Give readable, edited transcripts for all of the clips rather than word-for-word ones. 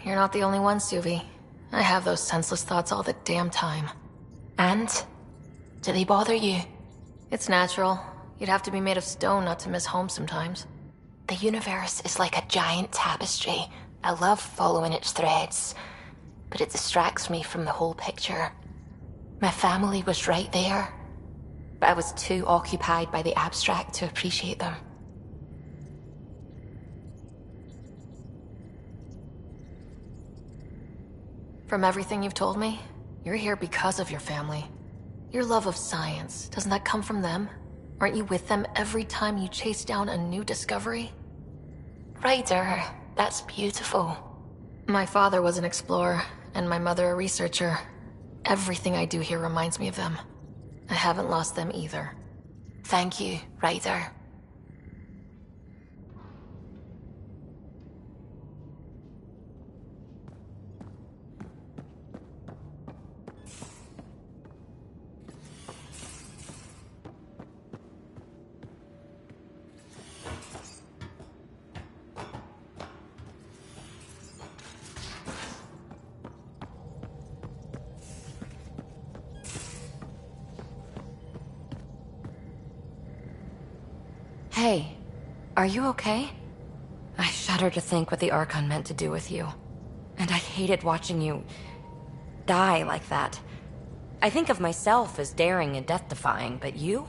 You're not the only one, Suvi. I have those senseless thoughts all the damn time. And? Do they bother you? It's natural. You'd have to be made of stone not to miss home sometimes. The universe is like a giant tapestry. I love following its threads, but it distracts me from the whole picture. My family was right there, but I was too occupied by the abstract to appreciate them. From everything you've told me, you're here because of your family. Your love of science, doesn't that come from them? Aren't you with them every time you chase down a new discovery? Ryder, that's beautiful. My father was an explorer, and my mother a researcher. Everything I do here reminds me of them. I haven't lost them either. Thank you, Ryder. Hey, are you okay? I shudder to think what the Archon meant to do with you. And I hated watching you die like that. I think of myself as daring and death-defying, but you?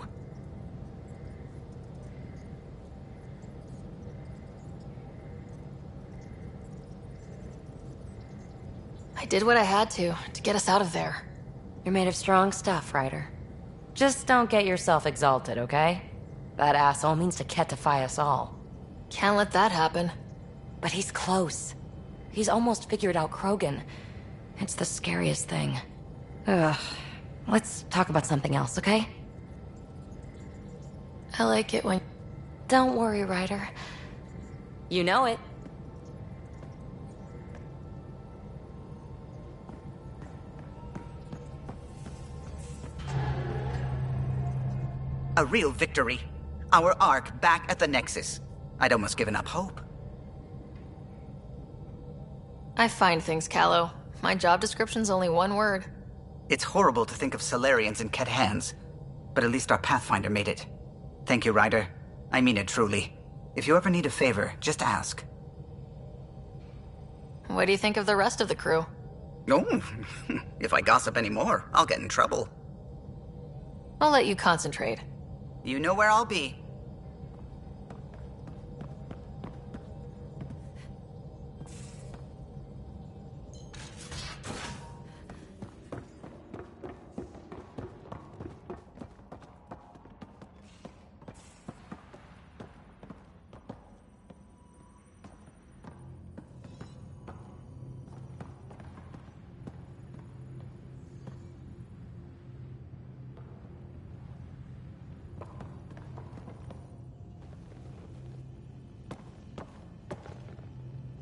I did what I had to get us out of there. You're made of strong stuff, Ryder. Just don't get yourself exalted, okay? That asshole means to ketify us all. Can't let that happen. But he's close. He's almost figured out Krogan. It's the scariest thing. Ugh. Let's talk about something else, okay? I like it when... Don't worry, Ryder. You know it. A real victory. Our Ark back at the Nexus. I'd almost given up hope. I find things, Callow. My job description's only one word. It's horrible to think of Salarians in Ket hands, but at least our Pathfinder made it. Thank you, Ryder. I mean it truly. If you ever need a favor, just ask. What do you think of the rest of the crew? Oh, if I gossip anymore, I'll get in trouble. I'll let you concentrate. You know where I'll be.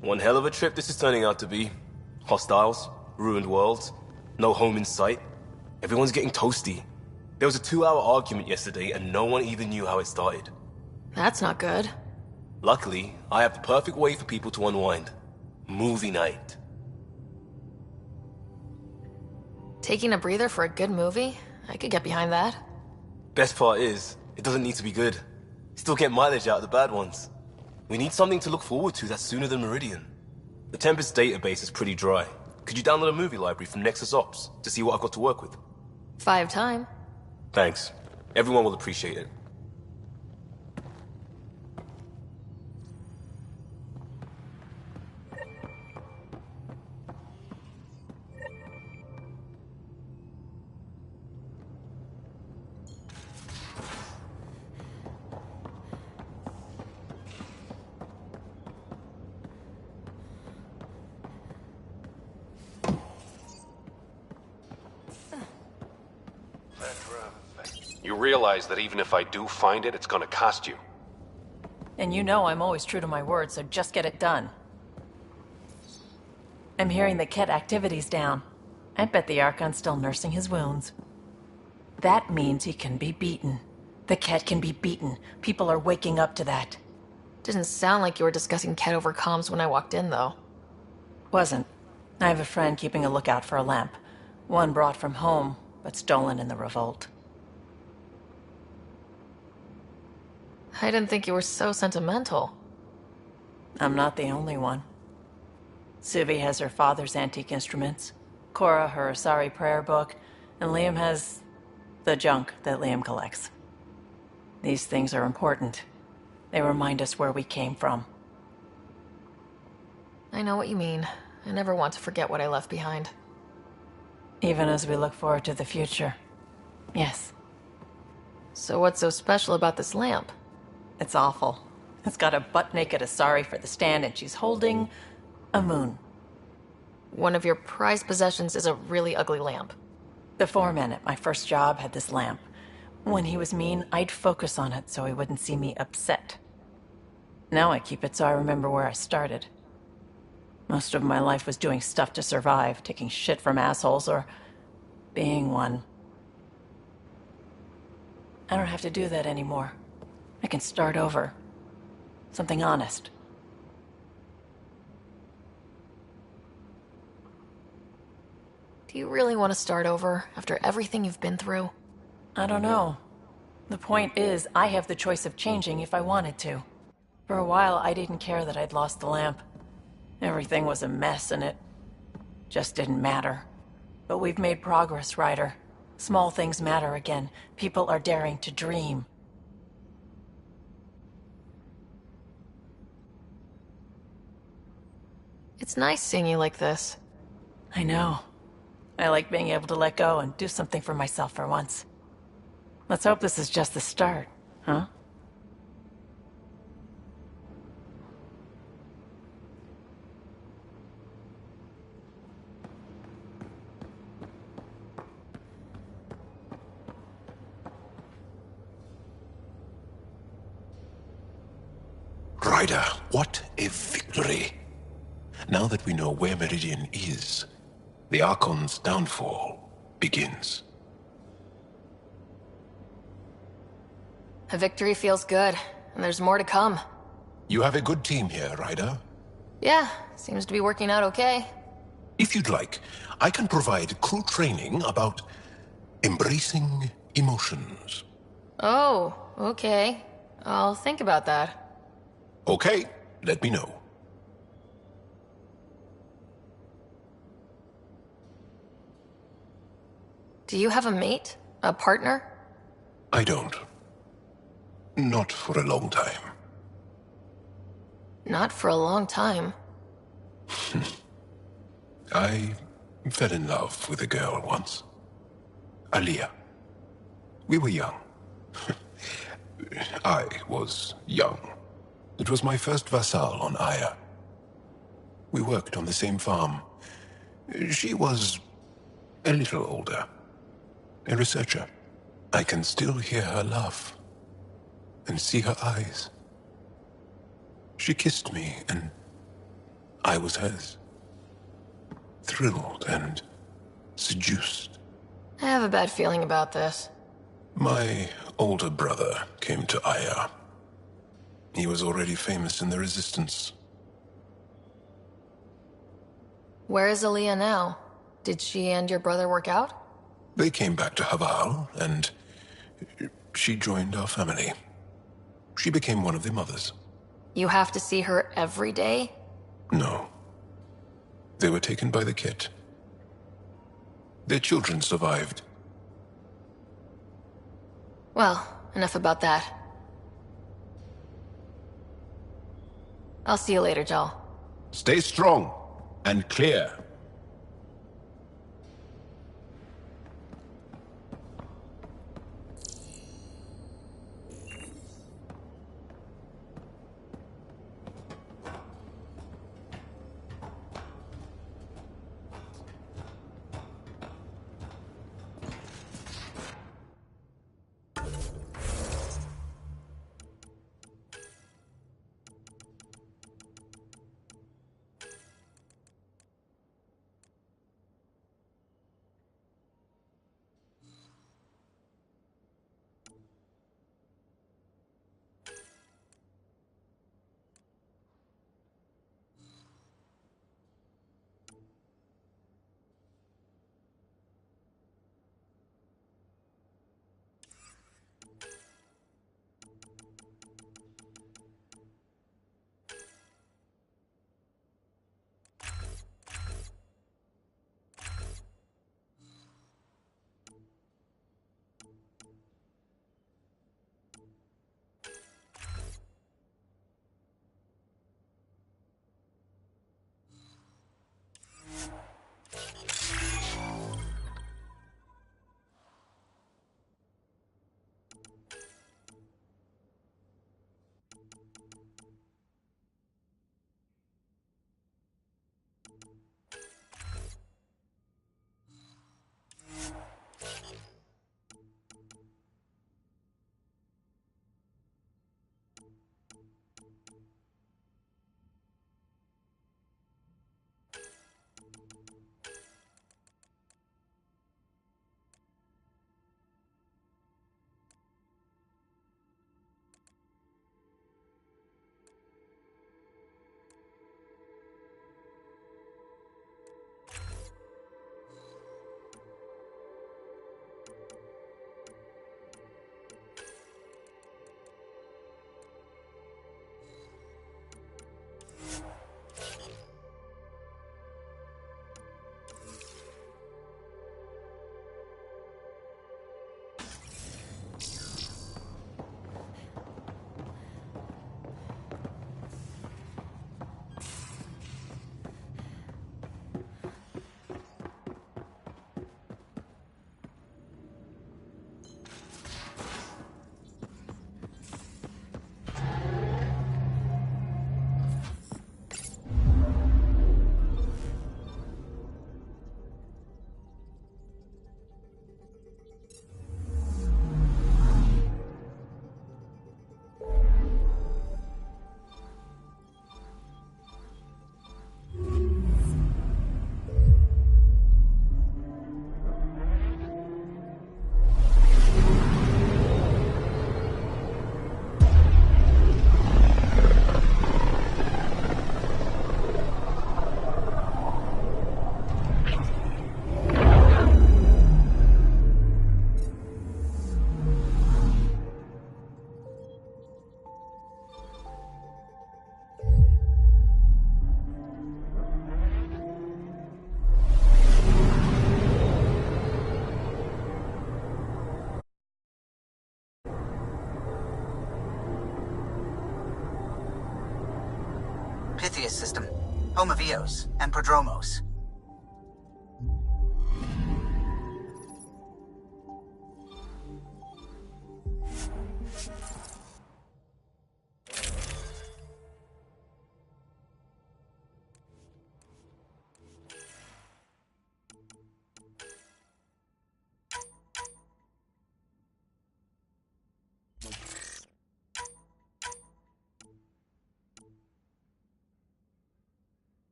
One hell of a trip this is turning out to be. Hostiles, ruined worlds, no home in sight. Everyone's getting toasty. There was a 2-hour argument yesterday and no one even knew how it started. That's not good. Luckily, I have the perfect way for people to unwind. Movie night. Taking a breather for a good movie? I could get behind that. Best part is, it doesn't need to be good. Still get mileage out of the bad ones. We need something to look forward to that's sooner than Meridian. The Tempest database is pretty dry. Could you download a movie library from Nexus Ops to see what I've got to work with? 5 time. Thanks. Everyone will appreciate it. You realize that even if I do find it, it's gonna cost you. And you know I'm always true to my word, so just get it done. I'm hearing the Ket activity's down. I bet the Archon's still nursing his wounds. That means he can be beaten. The Ket can be beaten. People are waking up to that. Didn't sound like you were discussing Ket over comms when I walked in, though. Wasn't. I have a friend keeping a lookout for a lamp. One brought from home, but stolen in the revolt. I didn't think you were so sentimental. I'm not the only one. Suvi has her father's antique instruments, Cora her Asari prayer book, and Liam has the junk that Liam collects. These things are important. They remind us where we came from. I know what you mean. I never want to forget what I left behind. Even as we look forward to the future. Yes. So what's so special about this lamp? It's awful. It's got a butt-naked Asari for the stand, and she's holding a moon. One of your prized possessions is a really ugly lamp. The foreman at my first job had this lamp. When he was mean, I'd focus on it so he wouldn't see me upset. Now I keep it so I remember where I started. Most of my life was doing stuff to survive, taking shit from assholes, or being one. I don't have to do that anymore. I can start over. Something honest. Do you really want to start over after everything you've been through? I don't know. The point is, I have the choice of changing if I wanted to. For a while, I didn't care that I'd lost the lamp. Everything was a mess, and it just didn't matter. But we've made progress, Ryder. Small things matter again. People are daring to dream. It's nice seeing you like this. I know. I like being able to let go and do something for myself for once. Let's hope this is just the start, huh? Ryder, what a victory! Now that we know where Meridian is, the Archon's downfall begins. A victory feels good, and there's more to come. You have a good team here, Ryder. Yeah, seems to be working out okay. If you'd like, I can provide crew training about embracing emotions. Oh, okay. I'll think about that. Okay, let me know. Do you have a mate? A partner? I don't. Not for a long time. Not for a long time. I fell in love with a girl once. Aliyah. We were young. I was young. It was my first vassal on Aya. We worked on the same farm. She was a little older. A researcher. I can still hear her laugh and see her eyes. She kissed me and I was hers. Thrilled and seduced. I have a bad feeling about this. My older brother came to Aya. He was already famous in the Resistance. Where is Aliyah now? Did she and your brother work out? They came back to Haval, and she joined our family. She became one of the mothers. You have to see her every day? No. They were taken by the Kett. Their children survived. Well, enough about that. I'll see you later, Jal. Stay strong and clear. Prometheus system, home of Eos and Prodromos.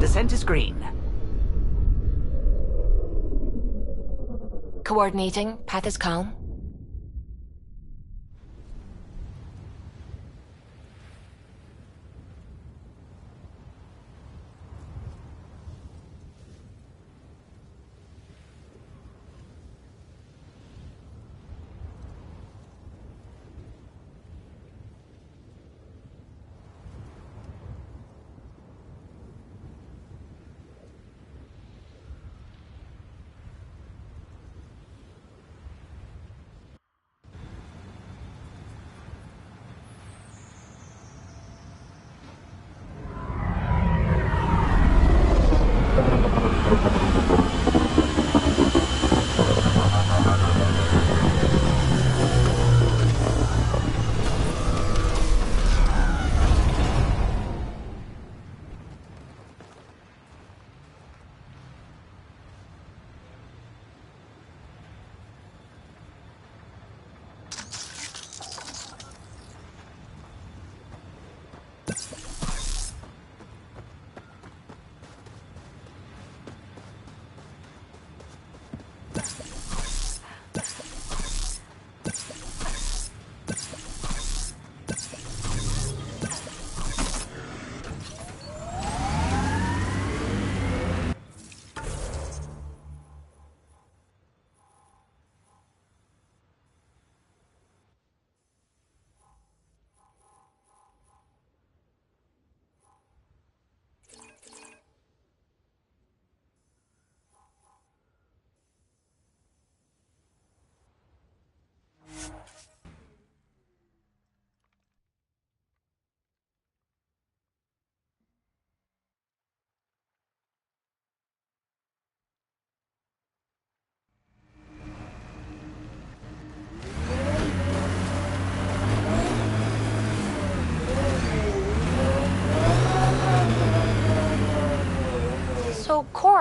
Descent is green. Coordinating. Path is calm.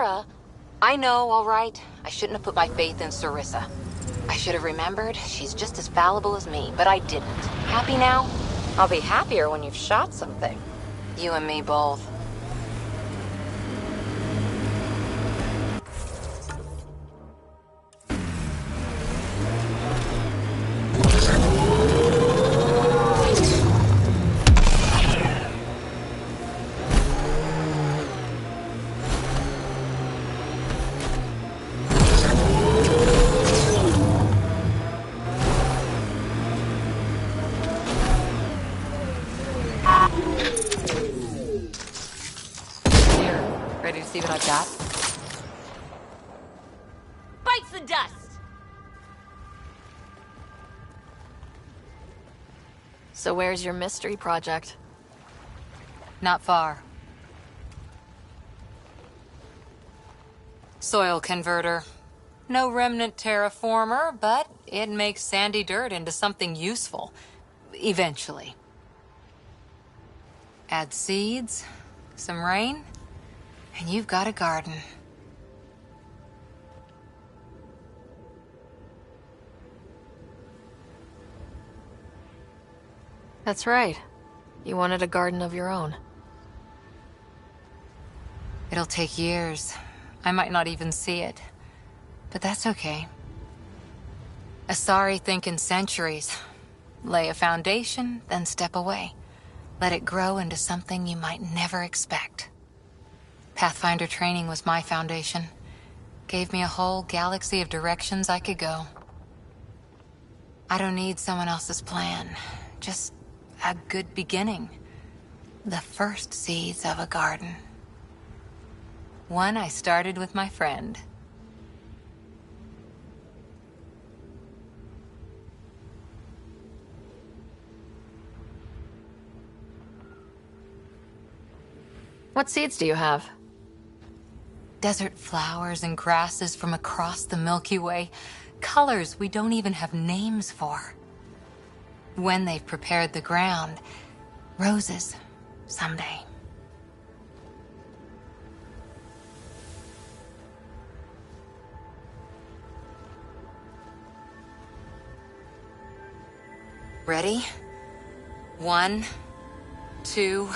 Sarah. I know, all right. I shouldn't have put my faith in Sarissa. I should have remembered she's just as fallible as me, but I didn't. Happy now? I'll be happier when you've shot something. You and me both. Ready to see what I've got? Bites the dust! So where's your mystery project? Not far. Soil converter. No remnant terraformer, but it makes sandy dirt into something useful. Eventually. Add seeds, some rain, and you've got a garden. That's right. You wanted a garden of your own. It'll take years. I might not even see it. But that's okay. Asari think in centuries. Lay a foundation, then step away. Let it grow into something you might never expect. Pathfinder training was my foundation. Gave me a whole galaxy of directions I could go. I don't need someone else's plan. Just a good beginning. The first seeds of a garden. One I started with my friend. What seeds do you have? Desert flowers and grasses from across the Milky Way. Colors we don't even have names for. When they've prepared the ground, roses someday. Ready? 1, 2...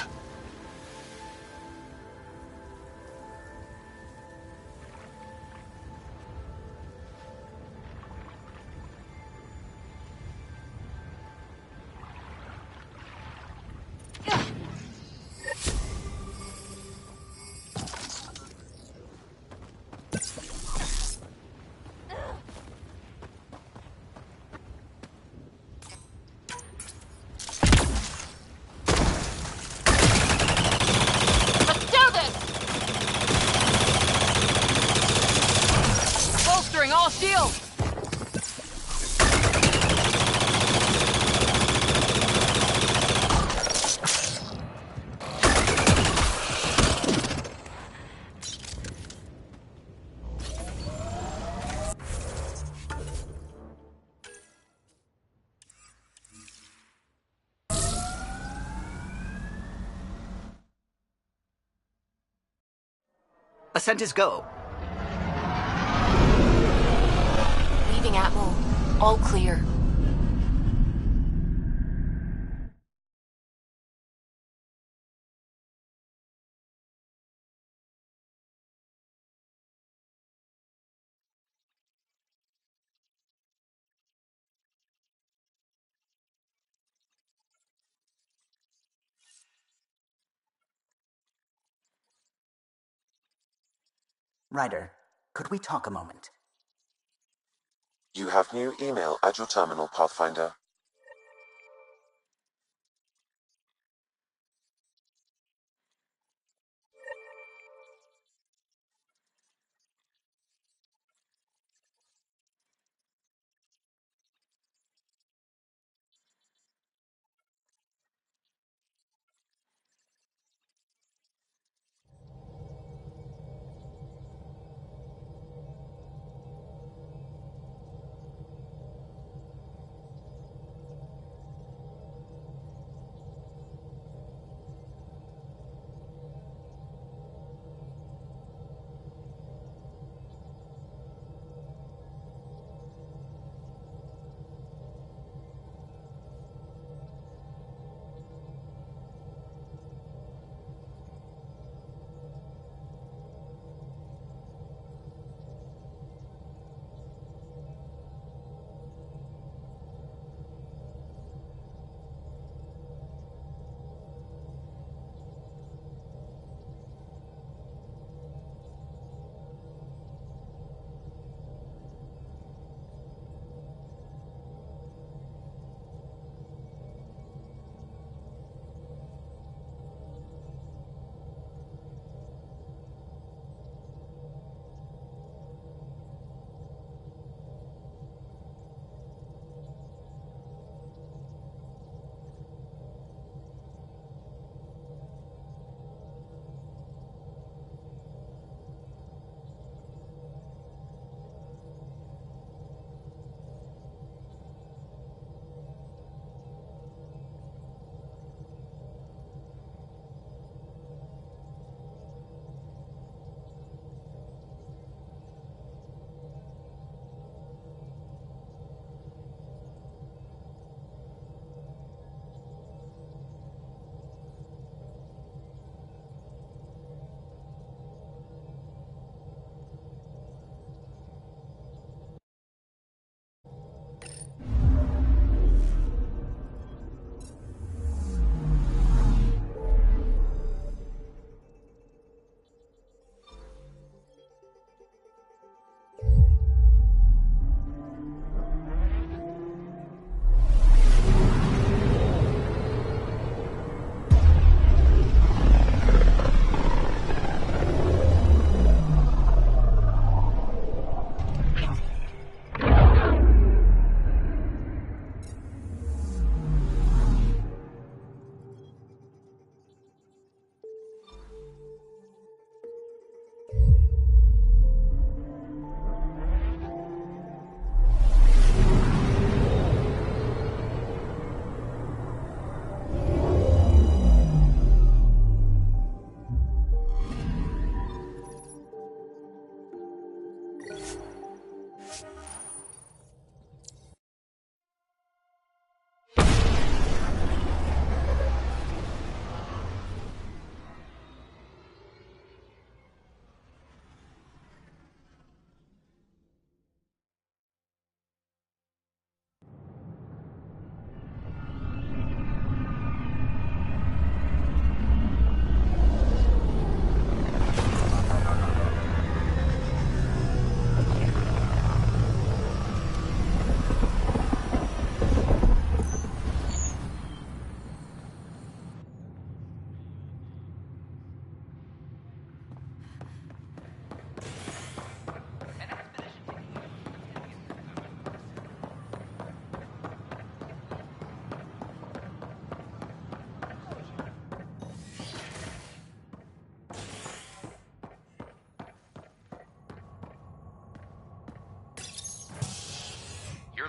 all shields! Ascent is go. Leaving Atmo. All clear. Ryder, could we talk a moment? You have new email at your terminal, Pathfinder.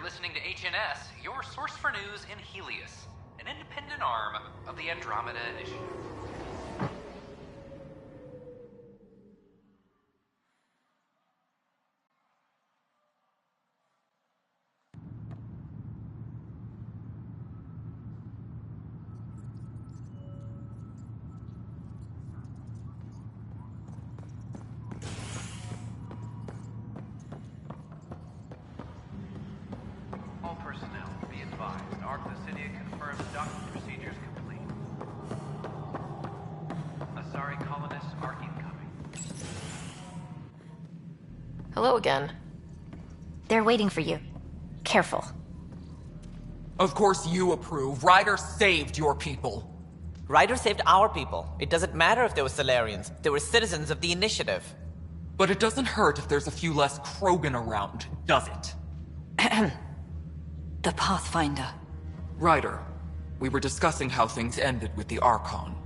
listening to HNS, your source for news in Helios, an independent arm of the Andromeda Initiative. All personnel, be advised. Ark Lucidia confirms docking procedures complete. Asari colonists are incoming. Hello again. They're waiting for you. Careful. Of course you approve. Ryder saved your people. Ryder saved our people. It doesn't matter if they were Salarians. They were citizens of the Initiative. But it doesn't hurt if there's a few less Krogan around, does it? The Pathfinder. Ryder, we were discussing how things ended with the Archon.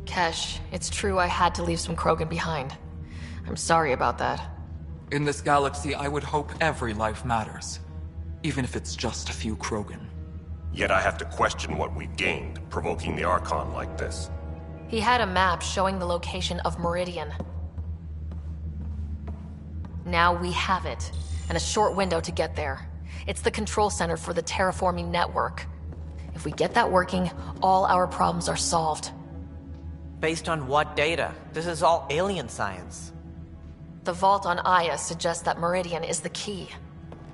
Kesh, it's true I had to leave some Krogan behind. I'm sorry about that. In this galaxy, I would hope every life matters. Even if it's just a few Krogan. Yet I have to question what we've gained, provoking the Archon like this. He had a map showing the location of Meridian. Now we have it, and a short window to get there. It's the control center for the terraforming network. If we get that working, all our problems are solved. Based on what data? This is all alien science. The vault on Aya suggests that Meridian is the key.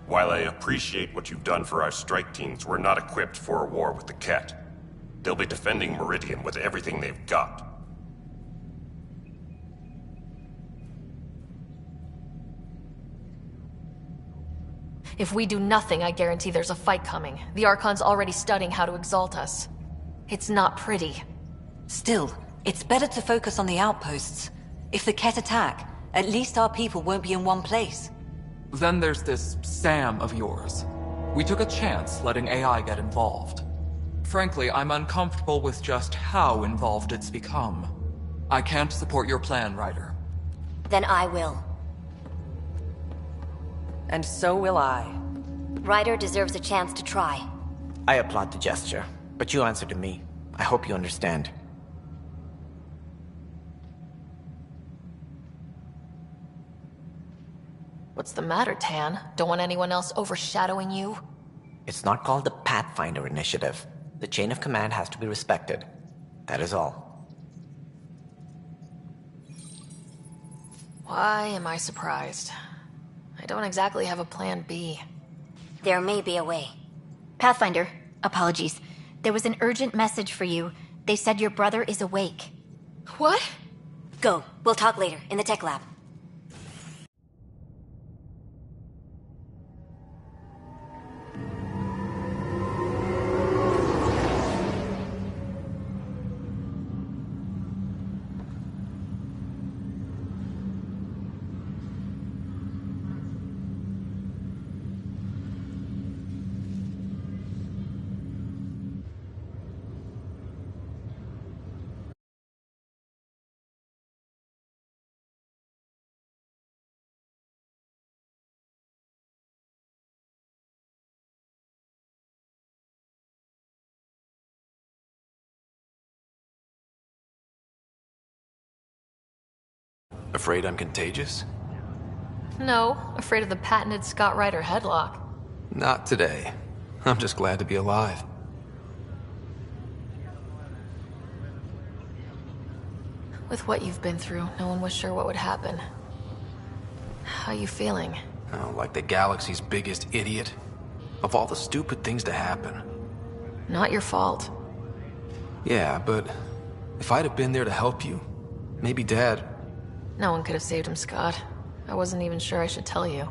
While I appreciate what you've done for our strike teams, we're not equipped for a war with the Ket. They'll be defending Meridian with everything they've got. If we do nothing, I guarantee there's a fight coming. The Archon's already studying how to exalt us. It's not pretty. Still, it's better to focus on the outposts. If the Ket attack, at least our people won't be in one place. Then there's this Sam of yours. We took a chance letting AI get involved. Frankly, I'm uncomfortable with just how involved it's become. I can't support your plan, Ryder. Then I will. And so will I. Ryder deserves a chance to try. I applaud the gesture, but you answer to me. I hope you understand. What's the matter, Tann? Don't want anyone else overshadowing you? It's not called the Pathfinder Initiative. The chain of command has to be respected. That is all. Why am I surprised? I don't exactly have a plan B. There may be a way. Pathfinder, apologies. There was an urgent message for you. They said your brother is awake. What? Go. We'll talk later, in the tech lab. Afraid I'm contagious? No, afraid of the patented Scott Ryder headlock. Not today. I'm just glad to be alive. With what you've been through, no one was sure what would happen. How you feeling? Oh, like the galaxy's biggest idiot. Of all the stupid things to happen. Not your fault. Yeah, but if I'd have been there to help you, maybe Dad... No one could have saved him, Scott. I wasn't even sure I should tell you.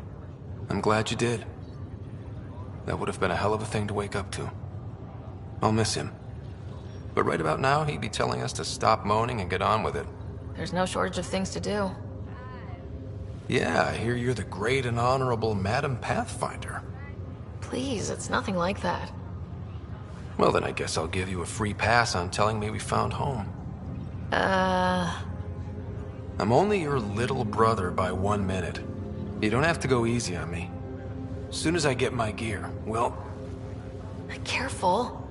I'm glad you did. That would have been a hell of a thing to wake up to. I'll miss him. But right about now, he'd be telling us to stop moaning and get on with it. There's no shortage of things to do. Yeah, I hear you're the great and honorable Madam Pathfinder. Please, it's nothing like that. Well, then I guess I'll give you a free pass on telling me we found home. I'm only your little brother by 1 minute. You don't have to go easy on me. As soon as I get my gear, well... Careful.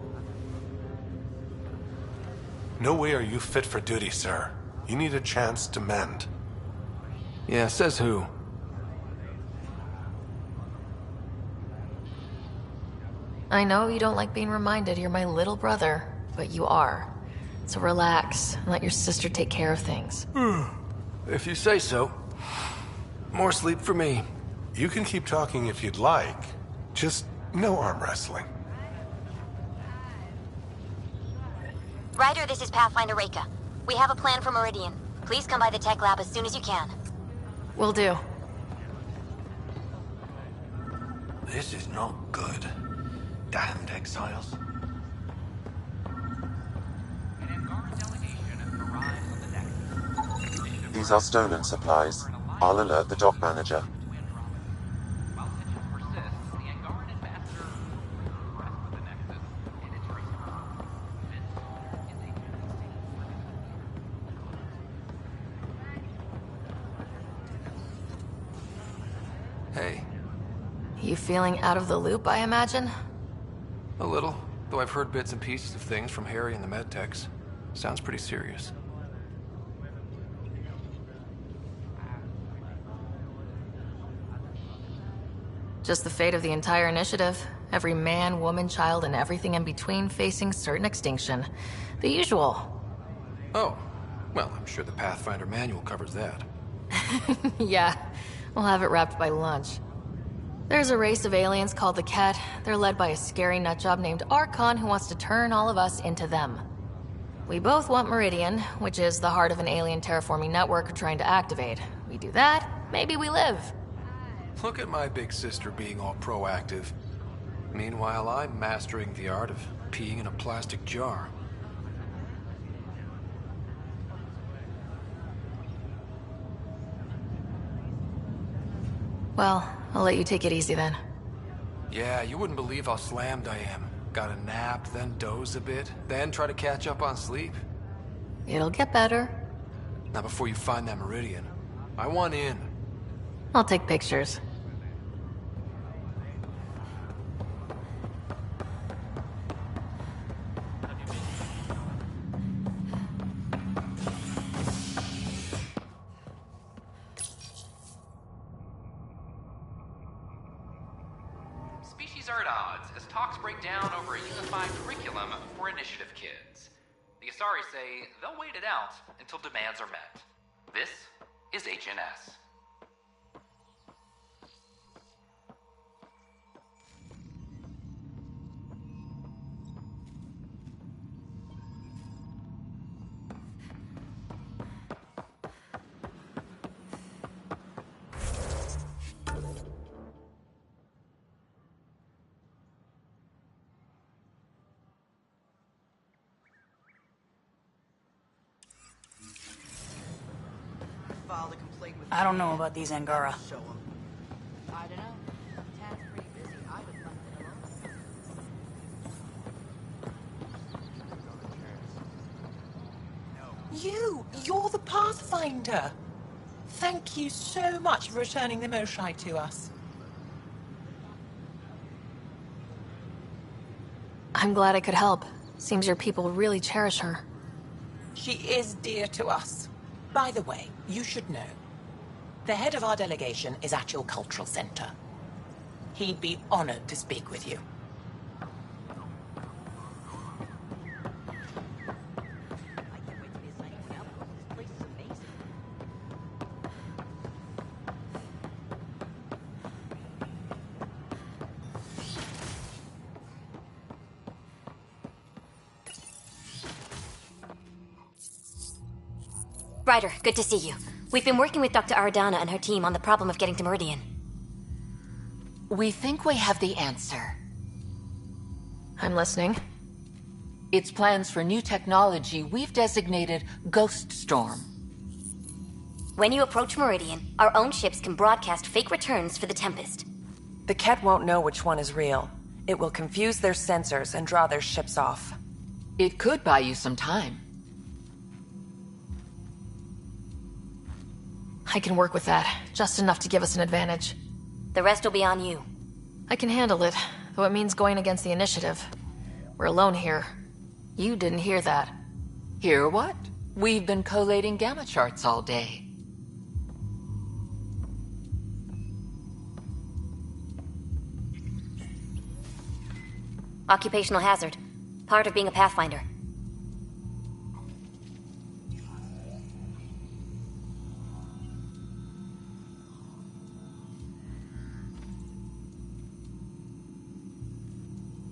No way are you fit for duty, sir. You need a chance to mend. Yeah, says who? I know you don't like being reminded you're my little brother, but you are. So relax and let your sister take care of things. If you say so. More sleep for me. You can keep talking if you'd like. Just no arm wrestling. Ryder, this is Pathfinder Reika. We have a plan for Meridian. Please come by the tech lab as soon as you can. Will do. This is not good. Damned exiles. These are stolen supplies. I'll alert the dock manager. Hey. You feeling out of the loop, I imagine? A little, though I've heard bits and pieces of things from Harry and the medtechs. Sounds pretty serious. Just the fate of the entire initiative. Every man, woman, child, and everything in between facing certain extinction. The usual. Oh. Well, I'm sure the Pathfinder manual covers that. Yeah, we'll have it wrapped by lunch. There's a race of aliens called the Ket. They're led by a scary nutjob named Archon who wants to turn all of us into them. We both want Meridian, which is the heart of an alien terraforming network we're trying to activate. We do that, maybe we live. Look at my big sister being all proactive. Meanwhile, I'm mastering the art of peeing in a plastic jar. Well, I'll let you take it easy then. Yeah, you wouldn't believe how slammed I am. Gotta nap, then doze a bit, then try to catch up on sleep. It'll get better. Not before you find that Meridian. I want in. I'll take pictures. Species are at odds as talks break down over a unified curriculum for initiative kids. The Asari say they'll wait it out until demands are met. This is HNS. I don't know about these Angara. I don't know. Tad's pretty busy. I would left it alone. You're the Pathfinder. Thank you so much for returning the Moshai to us. I'm glad I could help. Seems your people really cherish her. She is dear to us. By the way, you should know. The head of our delegation is at your cultural center. He'd be honored to speak with you. Ryder, good to see you. We've been working with Dr. Aradana and her team on the problem of getting to Meridian. We think we have the answer. I'm listening. It's plans for new technology we've designated Ghost Storm. When you approach Meridian, our own ships can broadcast fake returns for the Tempest. The Ket won't know which one is real. It will confuse their sensors and draw their ships off. It could buy you some time. I can work with that, just enough to give us an advantage. The rest will be on you. I can handle it, though it means going against the initiative. We're alone here. You didn't hear that. Hear what? We've been collating gamma charts all day. Occupational hazard. Part of being a Pathfinder.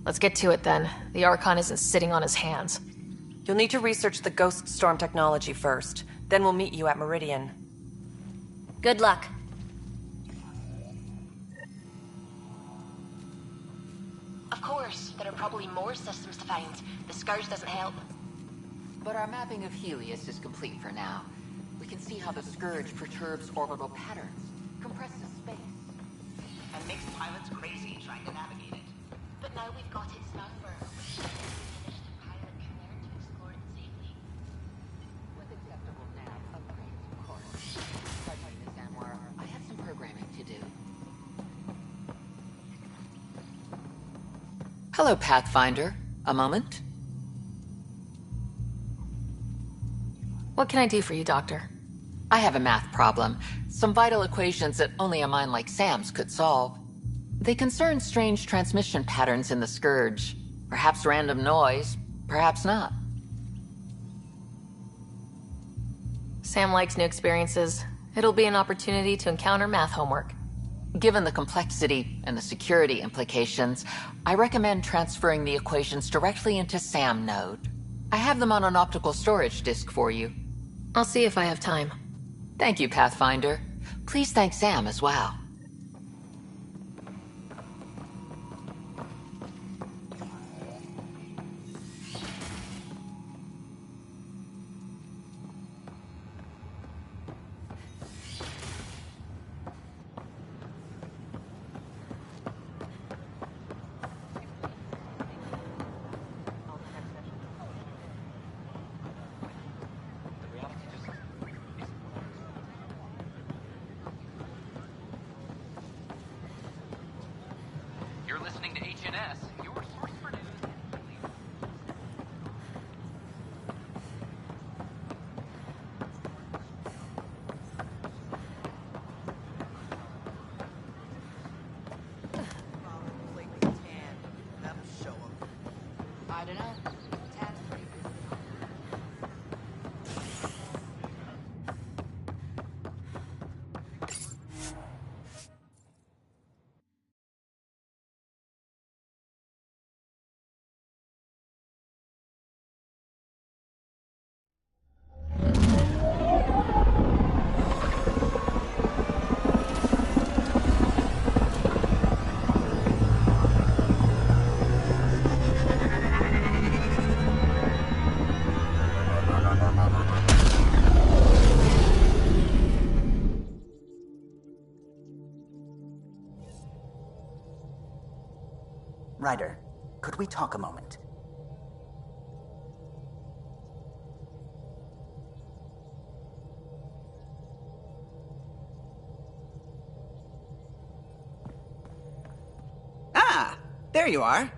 Let's get to it then. The Archon isn't sitting on his hands. You'll need to research the Ghost Storm technology first. Then we'll meet you at Meridian. Good luck. Of course, there are probably more systems to find. The Scourge doesn't help. But our mapping of Helios is complete for now. We can see how the Scourge perturbs orbital patterns, compresses space, and makes pilots crazy trying to navigate it. But now we've got its number. The initiative pilot can learn to explore it safely. With acceptable nav upgrades, of course. Like Miss Anwar, I have some programming to do. Hello, Pathfinder. A moment? What can I do for you, Doctor? I have a math problem. Some vital equations that only a mind like Sam's could solve. They concern strange transmission patterns in the Scourge. Perhaps random noise, perhaps not. Sam likes new experiences. It'll be an opportunity to encounter math homework. Given the complexity and the security implications, I recommend transferring the equations directly into SAM node. I have them on an optical storage disk for you. I'll see if I have time. Thank you, Pathfinder. Please thank Sam as well. You're listening to HNS, your source for news. I don't know. Ryder, could we talk a moment? Ah! There you are.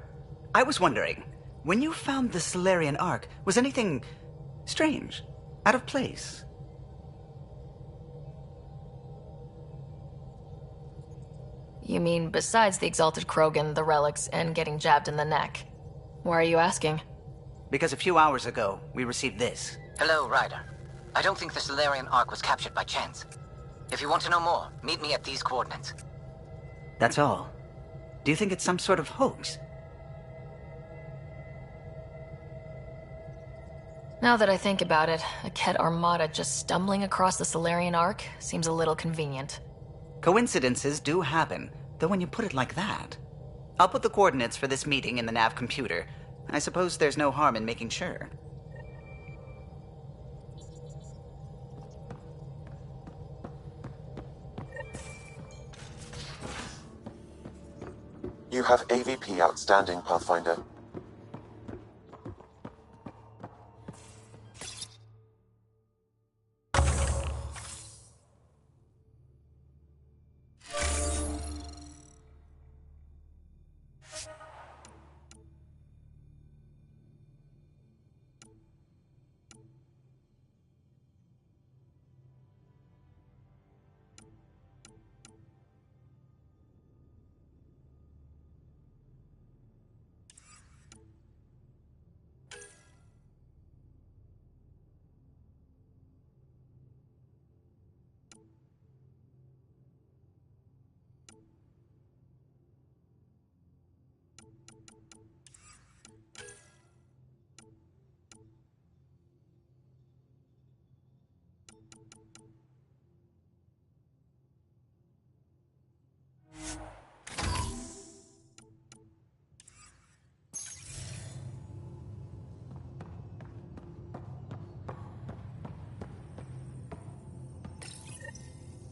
I was wondering, when you found the Salarian Ark, was anything strange? Out of place? You mean besides the Exalted Krogan, the relics, and getting jabbed in the neck? Why are you asking? Because a few hours ago, we received this. Hello, Ryder. I don't think the Salarian Ark was captured by chance. If you want to know more, meet me at these coordinates. That's all. Do you think it's some sort of hoax? Now that I think about it, a Kett armada just stumbling across the Salarian Ark seems a little convenient. Coincidences do happen, though when you put it like that. I'll put the coordinates for this meeting in the nav computer. I suppose there's no harm in making sure. You have AVP outstanding, Pathfinder.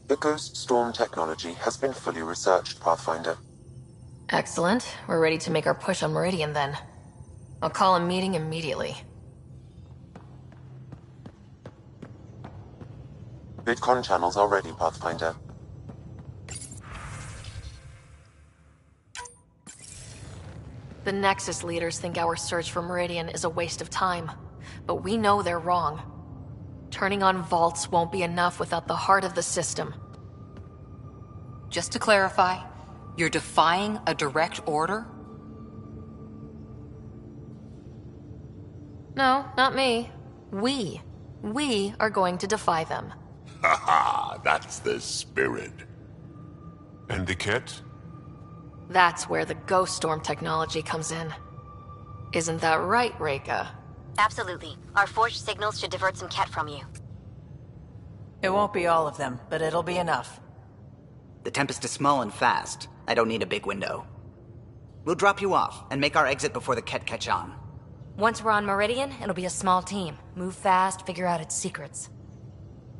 The Ghost Storm technology has been fully researched, Pathfinder. Excellent. We're ready to make our push on Meridian then. I'll call a meeting immediately. VidCon channels are ready, Pathfinder. The Nexus leaders think our search for Meridian is a waste of time, but we know they're wrong. Turning on vaults won't be enough without the heart of the system. Just to clarify, you're defying a direct order? No, not me. We. We are going to defy them. Haha, that's the spirit. And the Ket? That's where the Ghost Storm technology comes in. Isn't that right, Reika? Absolutely. Our forged signals should divert some Ket from you. It won't be all of them, but it'll be enough. The Tempest is small and fast. I don't need a big window. We'll drop you off and make our exit before the Ket catch on. Once we're on Meridian, it'll be a small team. Move fast, figure out its secrets.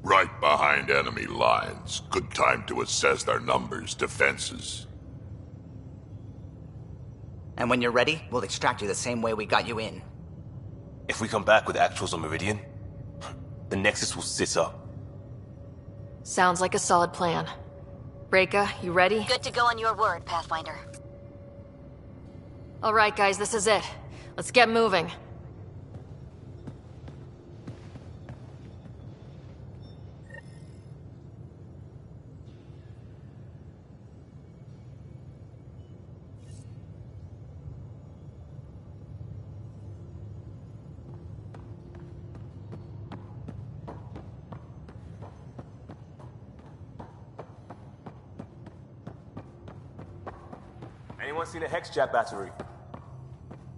Right behind enemy lines. Good time to assess their numbers, defenses. And when you're ready, we'll extract you the same way we got you in. If we come back with actuals on Meridian, the Nexus will sit up. Sounds like a solid plan. Reika, you ready? Good to go on your word, Pathfinder. All right, guys, this is it. Let's get moving. Anyone seen a Hex-Jack battery?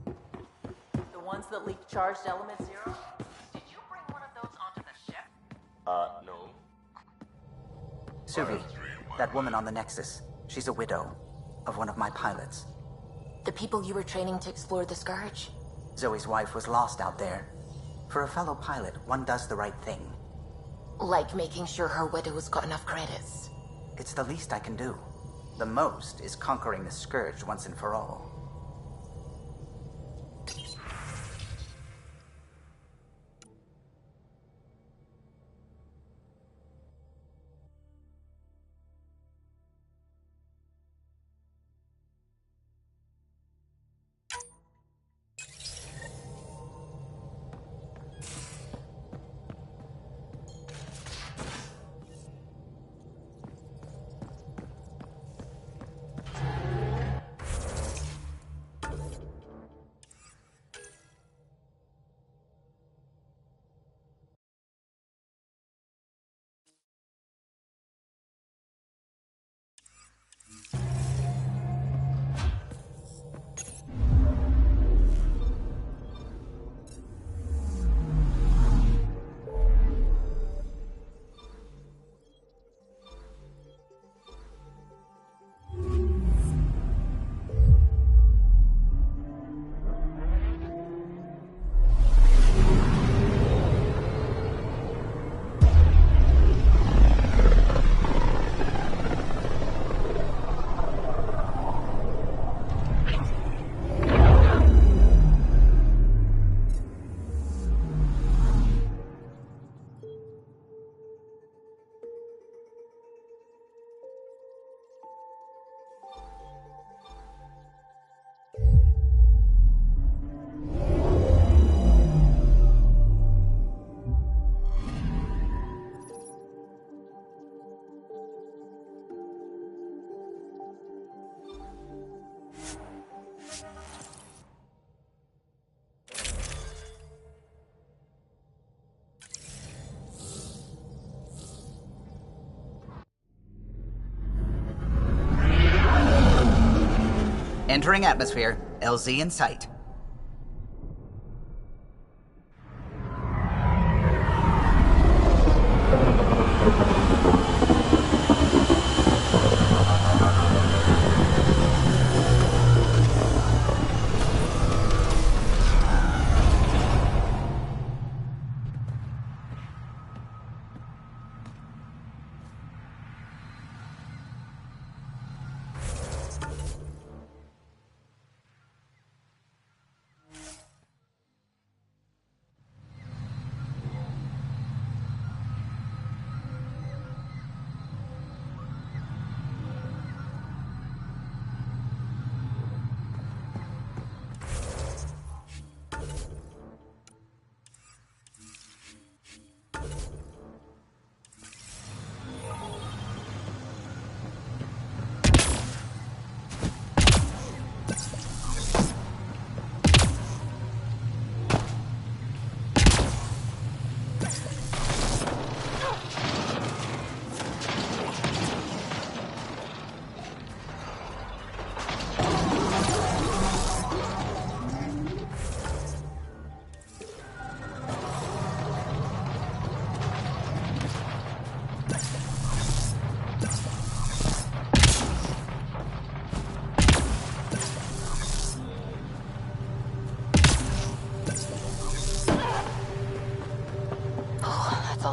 The ones that leak charged element 0? Did you bring one of those onto the ship? No. Suvi, that woman on the Nexus. She's a widow of one of my pilots. The people you were training to explore the Scourge? Zoe's wife was lost out there. For a fellow pilot, one does the right thing. Like making sure her widow's got enough credits. It's the least I can do. The most is conquering the Scourge once and for all. Entering atmosphere. LZ in sight.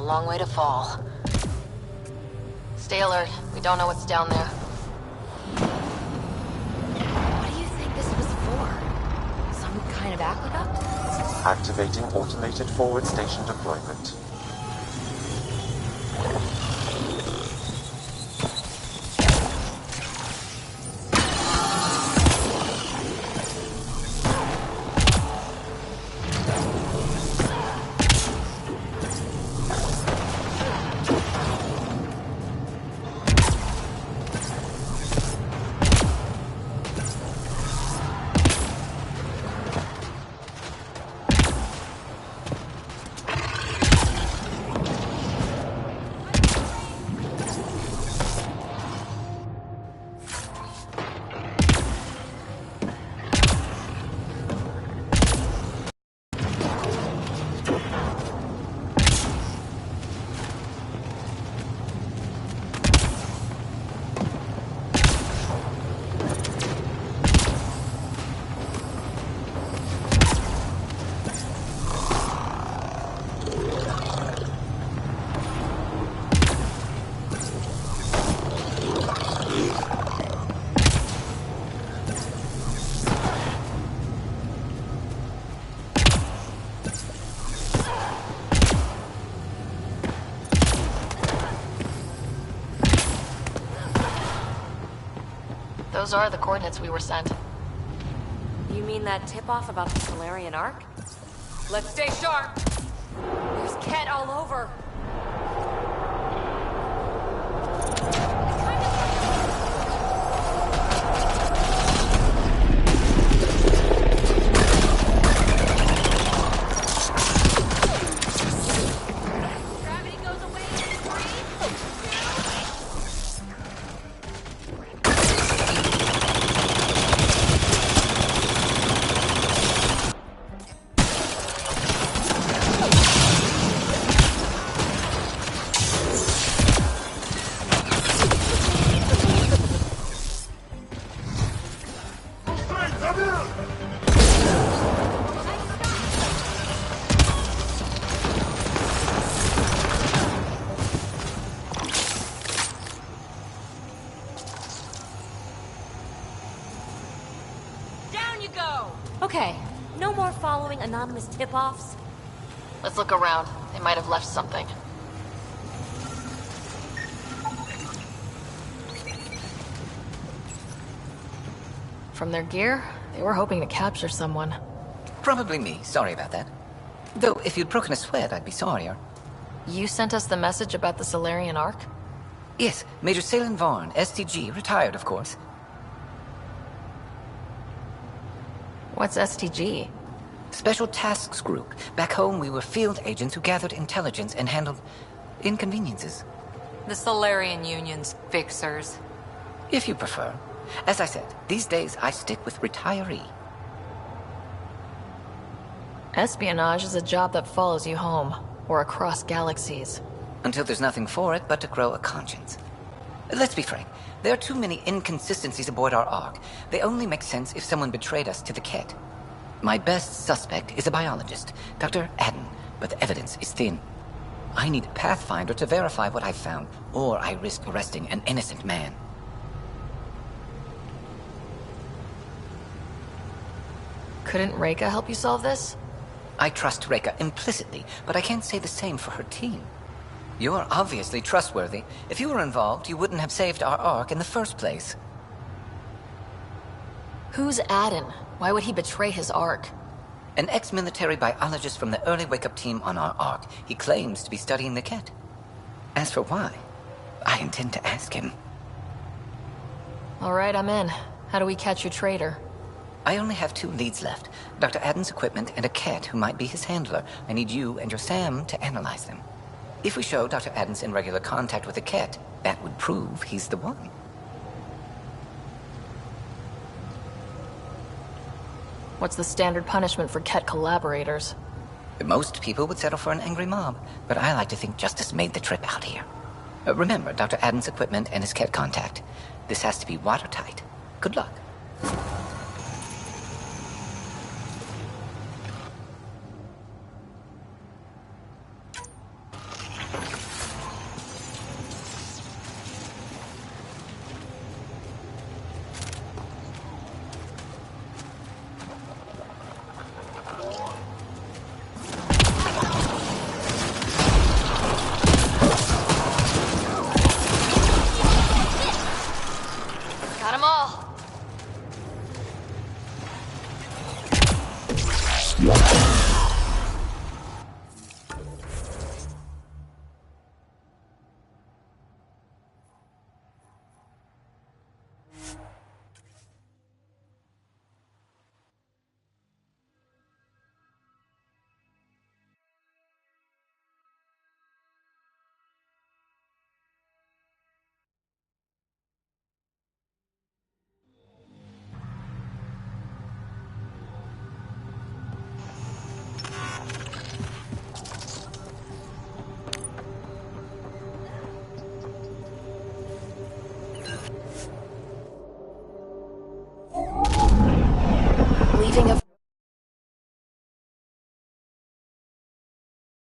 long way to fall. Stay alert. We don't know what's down there. What do you think this was for? Some kind of aqueduct? Activating automated forward station deployment. Those are the coordinates we were sent. You mean that tip-off about the Salarian Ark? Let's stay sharp! There's Ket all over! Okay, no more following anonymous tip-offs. Let's look around. They might have left something. From their gear, they were hoping to capture someone. Probably me. Sorry about that. Though, if you'd broken a sweat, I'd be sorrier. You sent us the message about the Salarian Ark? Yes, Major Salen Vaughn, STG, retired, of course. What's STG? Special Tasks Group. Back home, we were field agents who gathered intelligence and handled inconveniences. The Salarian Union's fixers. If you prefer. As I said, these days I stick with retiree. Espionage is a job that follows you home, or across galaxies. Until there's nothing for it but to grow a conscience. Let's be frank. There are too many inconsistencies aboard our Ark. They only make sense if someone betrayed us to the Ket. My best suspect is a biologist, Dr. Adden, but the evidence is thin. I need a Pathfinder to verify what I've found, or I risk arresting an innocent man. Couldn't Reka help you solve this? I trust Reka implicitly, but I can't say the same for her team. You're obviously trustworthy. If you were involved, you wouldn't have saved our Ark in the first place. Who's Adden? Why would he betray his Ark? An ex-military biologist from the early wake-up team on our Ark. He claims to be studying the Ket. As for why, I intend to ask him. All right, I'm in. How do we catch your traitor? I only have 2 leads left. Dr. Adden's equipment and a Ket who might be his handler. I need you and your Sam to analyze them. If we show Dr. Adden's in regular contact with the Ket, that would prove he's the one. What's the standard punishment for Ket collaborators? Most people would settle for an angry mob, but I like to think justice made the trip out here. Remember Dr. Adden's equipment and his Ket contact. This has to be watertight. Good luck.